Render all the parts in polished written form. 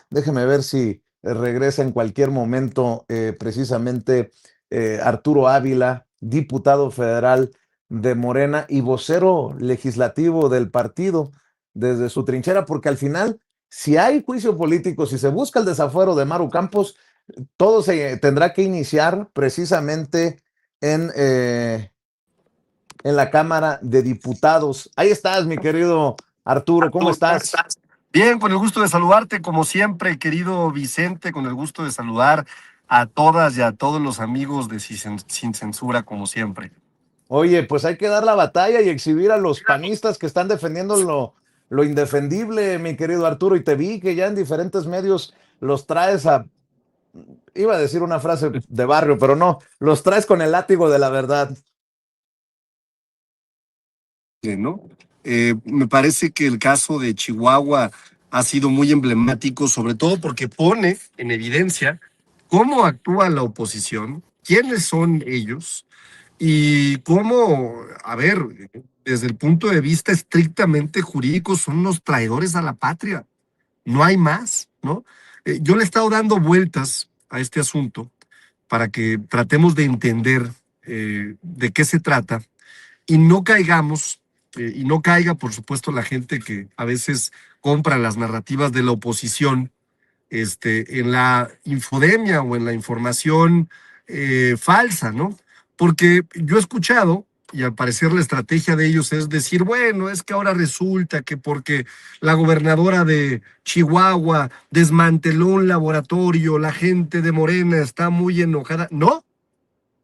Déjeme ver si regresa en cualquier momento precisamente Arturo Ávila, diputado federal de Morena y vocero legislativo del partido desde su trinchera, porque al final, si hay juicio político, si se busca el desafuero de Maru Campos, todo se tendrá que iniciar precisamente en, eh, en la Cámara de Diputados. Ahí estás, mi querido Arturo, ¿cómo Arturo, ¿cómo estás? estás? Bien, con el gusto de saludarte, como siempre, querido Vicente, con el gusto de saludar a todas y a todos los amigos de Sin Censura, como siempre. Oye, pues hay que dar la batalla y exhibir a los panistas que están defendiendo lo indefendible, mi querido Arturo, y te vi que ya en diferentes medios los traes iba a decir una frase de barrio, pero no, los traes con el látigo de la verdad. ¿No? Me parece que el caso de Chihuahua ha sido muy emblemático, sobre todo porque pone en evidencia cómo actúa la oposición, quiénes son ellos y cómo, a ver, desde el punto de vista estrictamente jurídico, son los traidores a la patria. No hay más, ¿no? Yo le he estado dando vueltas a este asunto para que tratemos de entender de qué se trata y no caigamos, y no caiga, por supuesto, la gente que a veces compra las narrativas de la oposición en la infodemia o en la información falsa, ¿no? Porque yo he escuchado, y al parecer la estrategia de ellos es decir, bueno, es que ahora resulta que porque la gobernadora de Chihuahua desmanteló un laboratorio, la gente de Morena está muy enojada. No,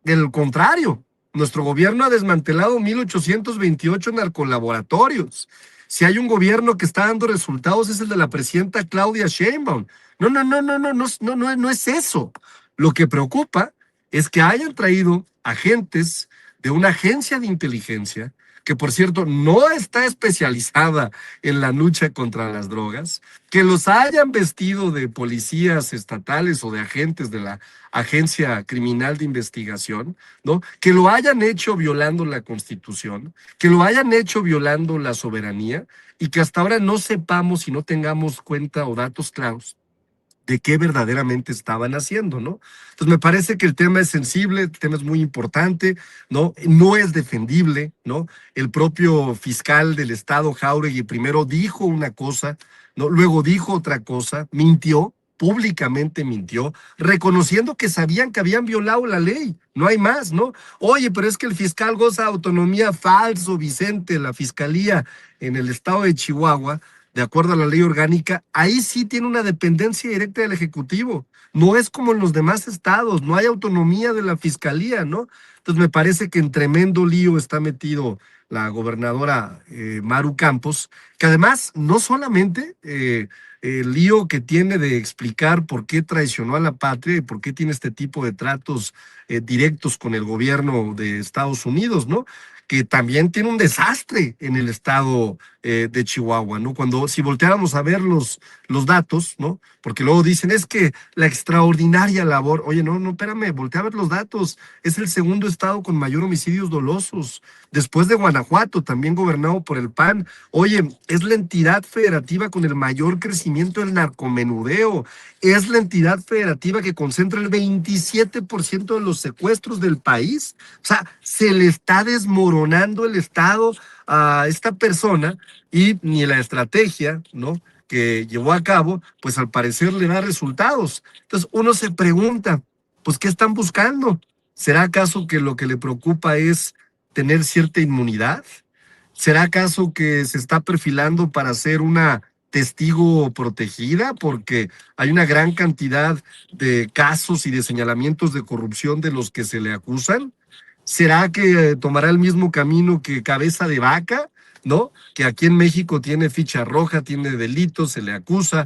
del contrario, nuestro gobierno ha desmantelado 1828 narcolaboratorios. Si hay un gobierno que está dando resultados es el de la presidenta Claudia Sheinbaum. No es eso. Lo que preocupa es que hayan traído agentes de una agencia de inteligencia que, por cierto, no está especializada en la lucha contra las drogas, que los hayan vestido de policías estatales o de agentes de la agencia criminal de investigación, ¿no? Que lo hayan hecho violando la Constitución, que lo hayan hecho violando la soberanía y que hasta ahora no sepamos y no tengamos cuenta o datos claros de qué verdaderamente estaban haciendo, ¿no? Entonces me parece que el tema es sensible, el tema es muy importante, ¿no? No es defendible, ¿no? El propio fiscal del Estado, Jáuregui, primero dijo una cosa, ¿no? Luego dijo otra cosa, mintió, públicamente mintió, reconociendo que sabían que habían violado la ley, no hay más, ¿no? Oye, pero es que el fiscal goza de autonomía, falso, Vicente, la fiscalía en el estado de Chihuahua, de acuerdo a la ley orgánica, ahí sí tiene una dependencia directa del Ejecutivo. No es como en los demás estados, no hay autonomía de la Fiscalía, ¿no? Entonces me parece que en tremendo lío está metido la gobernadora Maru Campos, que además no solamente el lío que tiene de explicar por qué traicionó a la patria y por qué tiene este tipo de tratos directos con el gobierno de Estados Unidos, ¿no? Que también tiene un desastre en el estado de Chihuahua, ¿no? Cuando, si volteáramos a ver los datos, ¿no? Porque luego dicen, es que la extraordinaria labor, oye, no, espérame, voltea a ver los datos, es el segundo estado con mayor homicidios dolosos, después de Guanajuato, también gobernado por el PAN, oye, es la entidad federativa con el mayor crecimiento del narcomenudeo, es la entidad federativa que concentra el 27% de los secuestros del país, o sea, se le está desmoronando el Estado a esta persona y ni la estrategia, ¿no?, que llevó a cabo, pues al parecer le da resultados. Entonces uno se pregunta, pues ¿qué están buscando? ¿Será acaso que lo que le preocupa es tener cierta inmunidad? ¿Será acaso que se está perfilando para ser una testigo protegida? Porque hay una gran cantidad de casos y de señalamientos de corrupción de los que se le acusan. ¿Será que tomará el mismo camino que Cabeza de Vaca? ¿No? Que aquí en México tiene ficha roja, tiene delitos, se le acusa,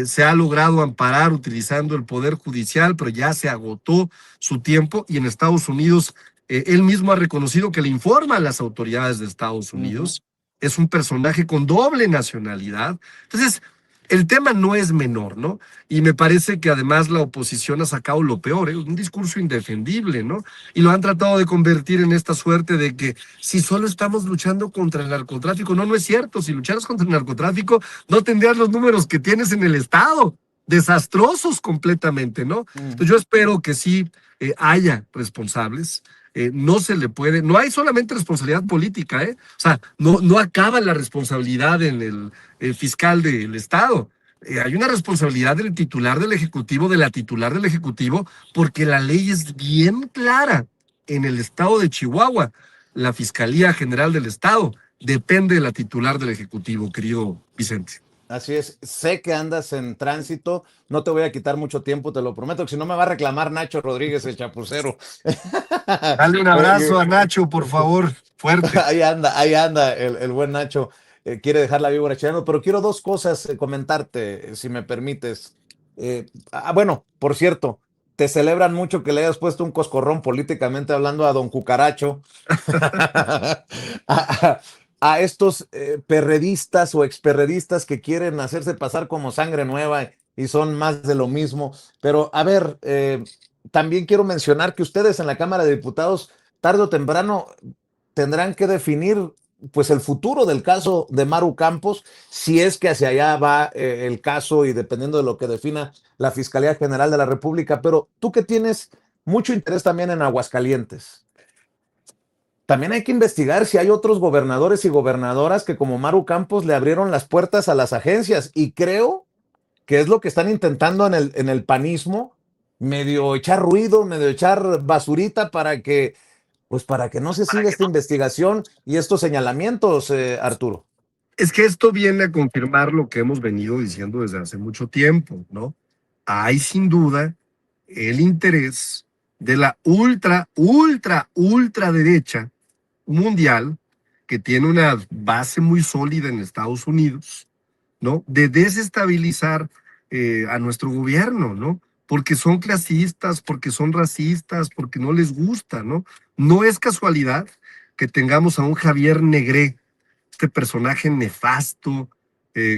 se ha logrado amparar utilizando el Poder Judicial, pero ya se agotó su tiempo y en Estados Unidos él mismo ha reconocido que le informa a las autoridades de Estados Unidos. Es un personaje con doble nacionalidad. Entonces, el tema no es menor, ¿no? Y me parece que además la oposición ha sacado lo peor, un discurso indefendible, ¿no? Y lo han tratado de convertir en esta suerte de que si solo estamos luchando contra el narcotráfico, no es cierto. Si lucharas contra el narcotráfico, no tendrías los números que tienes en el Estado. desastrosos completamente, ¿no? Entonces yo espero que sí haya responsables. No se le puede, no hay solamente responsabilidad política, ¿eh? O sea, no acaba la responsabilidad en el fiscal del Estado. Hay una responsabilidad del titular del Ejecutivo, de la titular del Ejecutivo, porque la ley es bien clara. En el estado de Chihuahua, la Fiscalía General del Estado depende de la titular del Ejecutivo, querido Vicente. Así es, sé que andas en tránsito, no te voy a quitar mucho tiempo, te lo prometo, que si no me va a reclamar Nacho Rodríguez, el chapucero. Dale un abrazo a Nacho, por favor, fuerte. Ahí anda el buen Nacho, quiere dejar la víbora chillando, pero quiero dos cosas comentarte, si me permites. Bueno, por cierto, te celebran mucho que le hayas puesto un coscorrón políticamente hablando a don Cucaracho, a, a estos perredistas o experredistas que quieren hacerse pasar como sangre nueva y son más de lo mismo. Pero a ver, también quiero mencionar que ustedes en la Cámara de Diputados, tarde o temprano, tendrán que definir pues el futuro del caso de Maru Campos, si es que hacia allá va el caso y dependiendo de lo que defina la Fiscalía General de la República. Pero tú que tienes mucho interés también en Aguascalientes, también hay que investigar si hay otros gobernadores y gobernadoras que como Maru Campos le abrieron las puertas a las agencias y creo que es lo que están intentando en el panismo, medio echar ruido, medio echar basurita para que no se siga esta investigación y estos señalamientos, Arturo. Es que esto viene a confirmar lo que hemos venido diciendo desde hace mucho tiempo, ¿no? Hay sin duda el interés de la ultra derecha mundial, que tiene una base muy sólida en Estados Unidos, ¿no? De desestabilizar a nuestro gobierno, ¿no? Porque son clasistas, porque son racistas, porque no les gusta, ¿no? No es casualidad que tengamos a un Javier Negré, este personaje nefasto,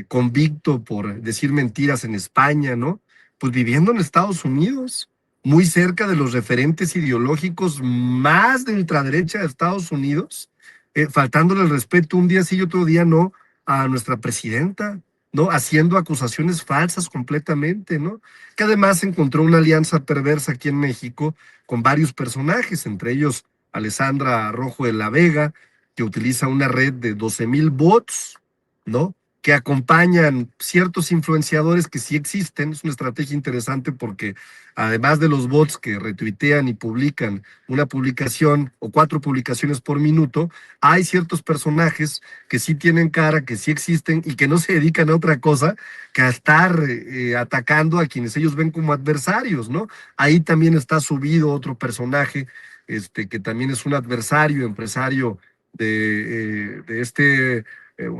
convicto por decir mentiras en España, ¿no? Pues viviendo en Estados Unidos, muy cerca de los referentes ideológicos más de ultraderecha de Estados Unidos, faltándole el respeto un día sí y otro día no a nuestra presidenta, ¿no? Haciendo acusaciones falsas completamente, ¿no? Que además encontró una alianza perversa aquí en México con varios personajes, entre ellos Alessandra Rojo de la Vega, que utiliza una red de 12,000 bots, ¿no? Que acompañan ciertos influenciadores que sí existen. Es una estrategia interesante porque además de los bots que retuitean y publican una publicación o 4 publicaciones por minuto, hay ciertos personajes que sí tienen cara, que sí existen y que no se dedican a otra cosa que a estar atacando a quienes ellos ven como adversarios, ¿no? Ahí también está subido otro personaje, que también es un adversario, empresario de este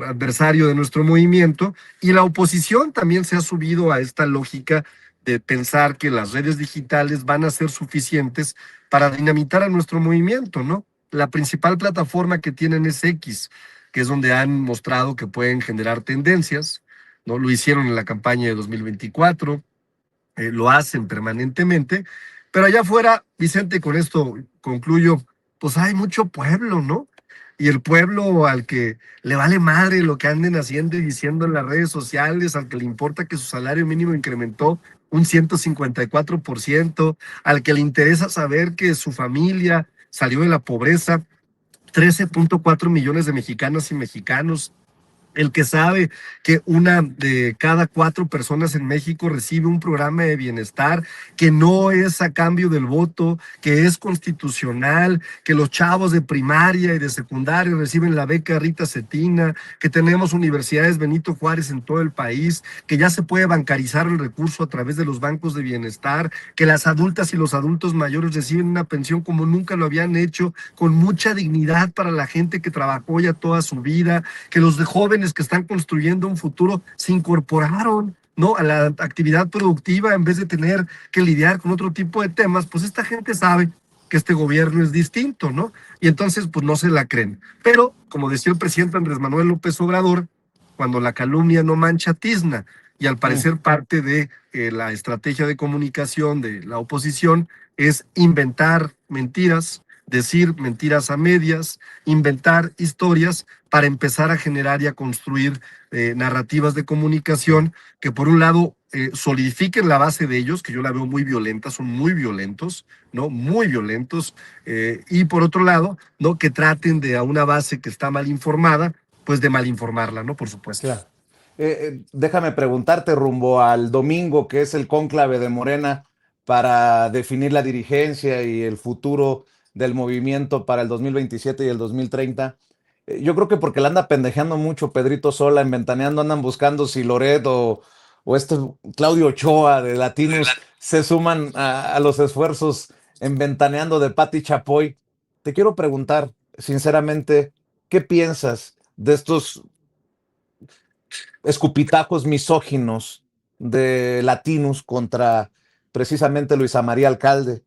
adversario de nuestro movimiento, y la oposición también se ha subido a esta lógica de pensar que las redes digitales van a ser suficientes para dinamitar a nuestro movimiento, ¿no? La principal plataforma que tienen es X, que es donde han mostrado que pueden generar tendencias, ¿no? Lo hicieron en la campaña de 2024, lo hacen permanentemente, pero allá afuera, Vicente, con esto concluyo, pues hay mucho pueblo, ¿no? Y el pueblo al que le vale madre lo que anden haciendo y diciendo en las redes sociales, al que le importa que su salario mínimo incrementó un 154%, al que le interesa saber que su familia salió de la pobreza, 13,4 millones de mexicanas y mexicanos, el que sabe que una de cada 4 personas en México recibe un programa de bienestar que no es a cambio del voto, que es constitucional, que los chavos de primaria y de secundaria reciben la beca Rita Cetina, que tenemos universidades Benito Juárez en todo el país, que ya se puede bancarizar el recurso a través de los bancos de bienestar, que las adultas y los adultos mayores reciben una pensión como nunca lo habían hecho, con mucha dignidad para la gente que trabajó ya toda su vida, que los de jóvenes que están construyendo un futuro se incorporaron, ¿no?, a la actividad productiva en vez de tener que lidiar con otro tipo de temas. Pues esta gente sabe que este gobierno es distinto, ¿no? Y entonces pues no se la creen. Pero, como decía el presidente Andrés Manuel López Obrador, cuando la calumnia no mancha tizna, y al parecer parte de la estrategia de comunicación de la oposición es inventar mentiras, decir mentiras a medias, inventar historias para empezar a generar y a construir narrativas de comunicación que por un lado solidifiquen la base de ellos, que yo la veo muy violenta, son muy violentos, ¿no? Muy violentos, y por otro lado, ¿no? Que traten de a una base que está mal informada, pues de mal informarla, ¿no? Por supuesto. Claro. Déjame preguntarte rumbo al domingo, que es el cónclave de Morena para definir la dirigencia y el futuro del movimiento para el 2027 y el 2030. Yo creo que porque la anda pendejeando mucho Pedrito Sola, en Ventaneando andan buscando si Loret o este Claudio Ochoa de Latinos se suman a los esfuerzos en Ventaneando de Pati Chapoy. Te quiero preguntar, sinceramente, ¿qué piensas de estos escupitajos misóginos de Latinos contra precisamente Luisa María Alcalde,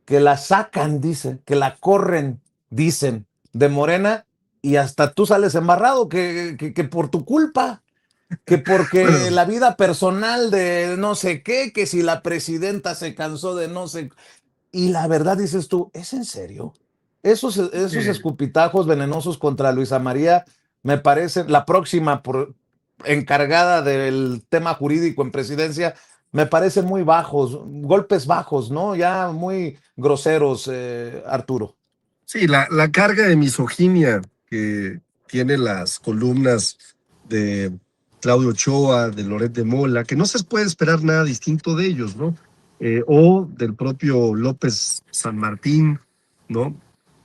que la sacan, dicen, que la corren, dicen, de Morena, y hasta tú sales embarrado, que por tu culpa, que porque Bueno, la vida personal de no sé qué, que si la presidenta se cansó de no sé, y la verdad dices tú, ¿es en serio? Esos eh, escupitajos venenosos contra Luisa María me parece la próxima encargada del tema jurídico en presidencia, me parecen muy bajos, golpes bajos, ¿no? Ya muy groseros, Arturo. sí, la carga de misoginia que tiene las columnas de Claudio Ochoa, de Loret de Mola, que no se puede esperar nada distinto de ellos, ¿no? O del propio López San Martín, ¿no?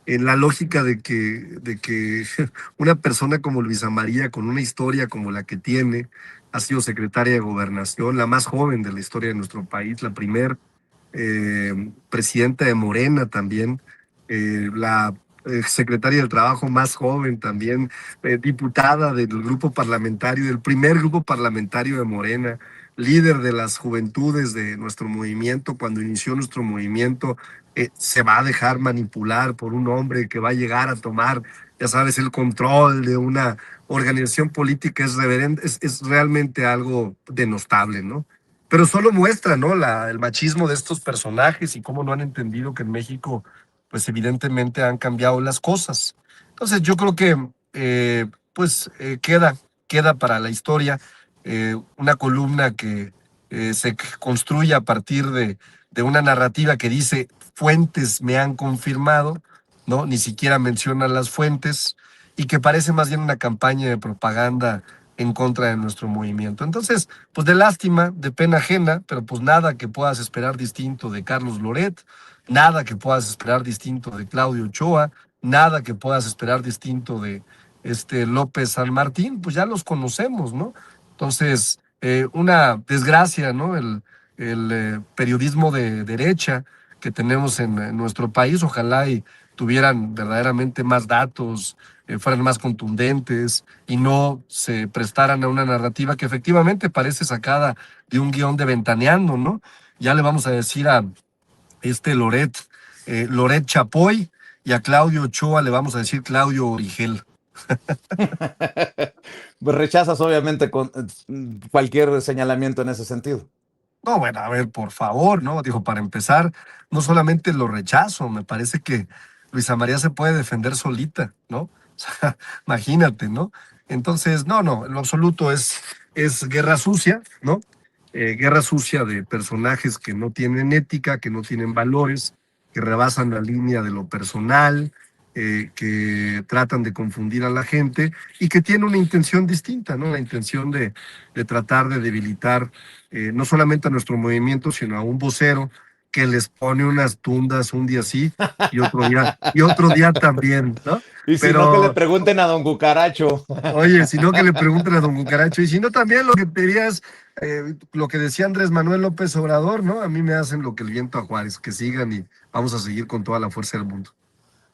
En la lógica de que una persona como Luisa María, con una historia como la que tiene, ha sido secretaria de Gobernación, la más joven de la historia de nuestro país, la primer presidenta de Morena también, la secretaria del Trabajo más joven también, diputada del grupo parlamentario, del primer grupo parlamentario de Morena, líder de las juventudes de nuestro movimiento. Cuando inició nuestro movimiento, se va a dejar manipular por un hombre que va a llegar a tomar, ya sabes, el control de una organización política. Es realmente algo denostable, ¿no? Pero solo muestra, ¿no? El machismo de estos personajes y cómo no han entendido que en México, pues evidentemente han cambiado las cosas. Entonces yo creo que, queda para la historia una columna que se construye a partir de una narrativa que dice: fuentes me han confirmado, ¿no? Ni siquiera menciona las fuentes, y que parece más bien una campaña de propaganda en contra de nuestro movimiento. Entonces, pues de lástima, de pena ajena, pero pues nada que puedas esperar distinto de Carlos Loret, nada que puedas esperar distinto de Claudio Ochoa, nada que puedas esperar distinto de este López San Martín, pues ya los conocemos, ¿no? Entonces, una desgracia, ¿no? El periodismo de derecha que tenemos en nuestro país, ojalá y tuvieran verdaderamente más datos, fueran más contundentes y no se prestaran a una narrativa que efectivamente parece sacada de un guión de Ventaneando, ¿no? Ya le vamos a decir a este Loret Chapoy, y a Claudio Ochoa le vamos a decir Claudio Origel. Pues rechazas obviamente con cualquier señalamiento en ese sentido. No, bueno, a ver, por favor, ¿no? Dijo, para empezar, no solamente lo rechazo, me parece que Luisa María se puede defender solita, ¿no? O sea, imagínate, ¿no? Entonces, no, en lo absoluto es guerra sucia, ¿no? Guerra sucia de personajes que no tienen ética, que no tienen valores, que rebasan la línea de lo personal, que tratan de confundir a la gente y que tienen una intención distinta, ¿no? La intención de tratar de debilitar no solamente a nuestro movimiento, sino a un vocero que les pone unas tundas un día sí y otro día también, ¿no? Y si no, que le Pero, pregunten a don Cucaracho. oye, si no que le pregunten a don Cucaracho, y si no también lo que te diría es lo que decía Andrés Manuel López Obrador, ¿no? A mí me hacen lo que el viento a Juárez, que sigan y vamos a seguir con toda la fuerza del mundo.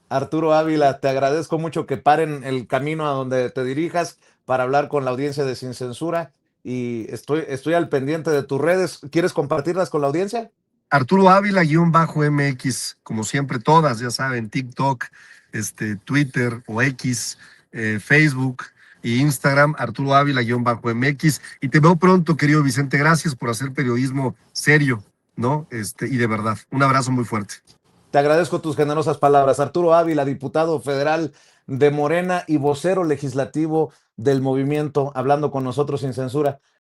Arturo Ávila, te agradezco mucho que paren el camino a donde te dirijas para hablar con la audiencia de Sin Censura y estoy al pendiente de tus redes. ¿Quieres compartirlas con la audiencia? Arturo Ávila, _MX, como siempre, todas, ya saben, TikTok, Twitter o X, Facebook y Instagram, Arturo Ávila, _MX. Y te veo pronto, querido Vicente. Gracias por hacer periodismo serio, ¿no? Y de verdad. Un abrazo muy fuerte. Te agradezco tus generosas palabras. Arturo Ávila, diputado federal de Morena y vocero legislativo del movimiento, hablando con nosotros sin censura.